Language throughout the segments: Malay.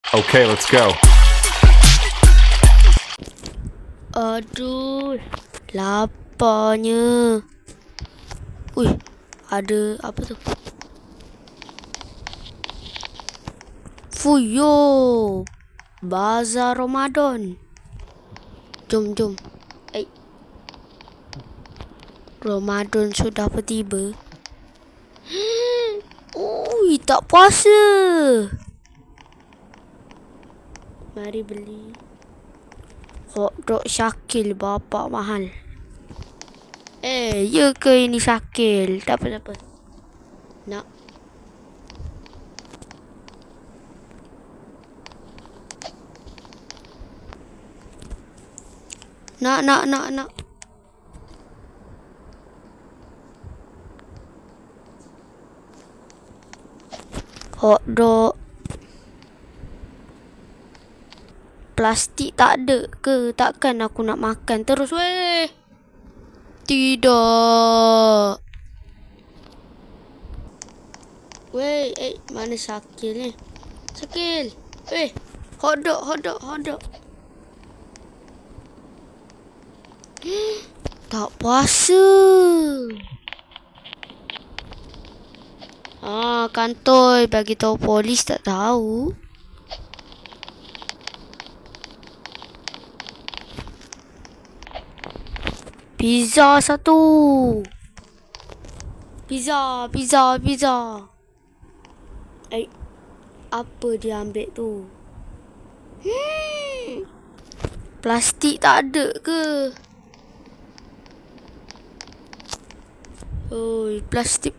Okay, let's go. Aduh, laparnya. Wih, ada apa tu? Fuyo, Bazar Ramadan. Jom. Ramadan sudah bertiba. Ui, tak puasa. Mari beli hotdog Syakil bapak mahal. Ya ke ini Syakil? Tak apa. Nak. Nak. Hotdog. Plastik tak ada ke? Takkan aku nak makan terus weh. Tidak. Weh, mana Syakil ni? Syakil. Hotdog. Tak puasa. Kantoi bagi tahu polis tak tahu. Pizza satu. Pizza. Apa dia ambil tu? Plastik tak ada ke? Oi, plastik.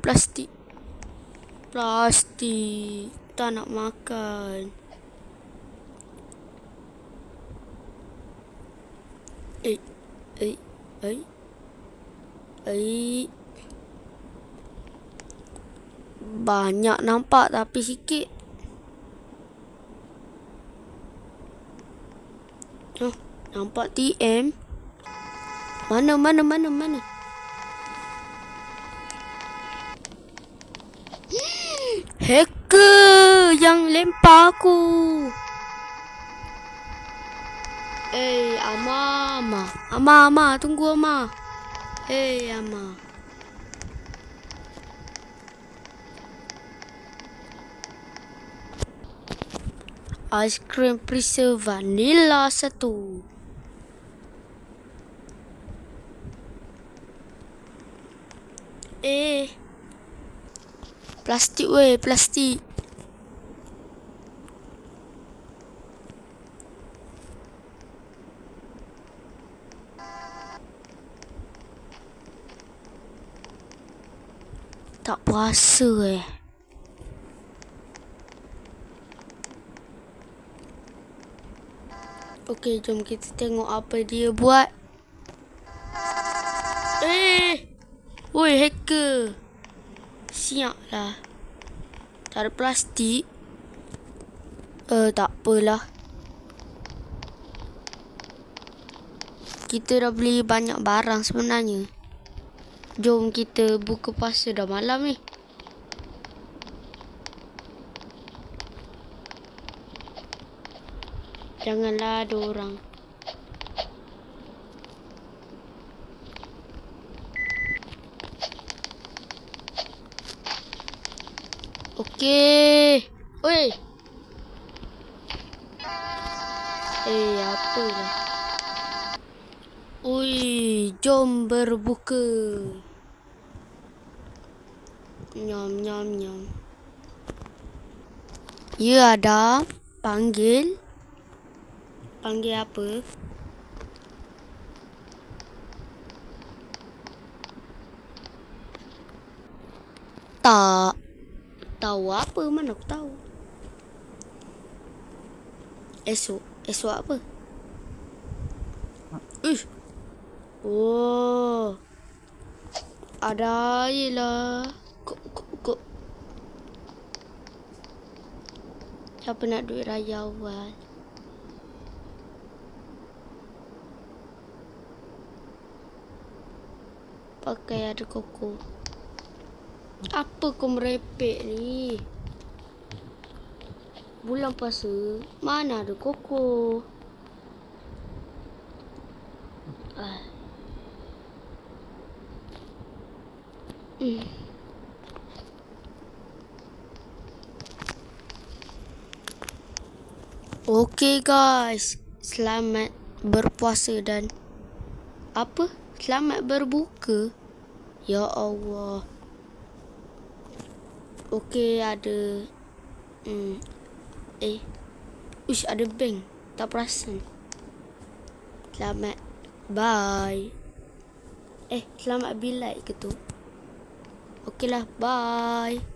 Tak nak makan. Banyak nampak tapi sikit. Nampak TM. Mana? Hacker yang lempar aku. Ama, tunggu Ama. Ama. Ice cream freezer vanilla satu. Plastik. Tak puasa Okey, jom kita tengok apa dia buat. Woi, hacker. Siaplah. Tak ada plastik. Tak apalah. Kita dah beli banyak barang sebenarnya. Jom kita buka puasa, dah malam ni. Janganlah ada orang. Okey. Oi. Apalah. Ui, jom berbuka. Nyam. Ya, ada. Panggil apa? Tak tahu apa, mana aku tahu. Esok apa? Ada yelah. Kok siapa nak duit raya awal? Pakai ada koko. Apa kau merepek ni? bulan puasa, mana ada koko. Okay guys, selamat berpuasa dan selamat berbuka. Ya Allah. Okay, ada ada bank. Tak perasan. Selamat. Bye. Selamat bilai ke tu? Okay lah, bye.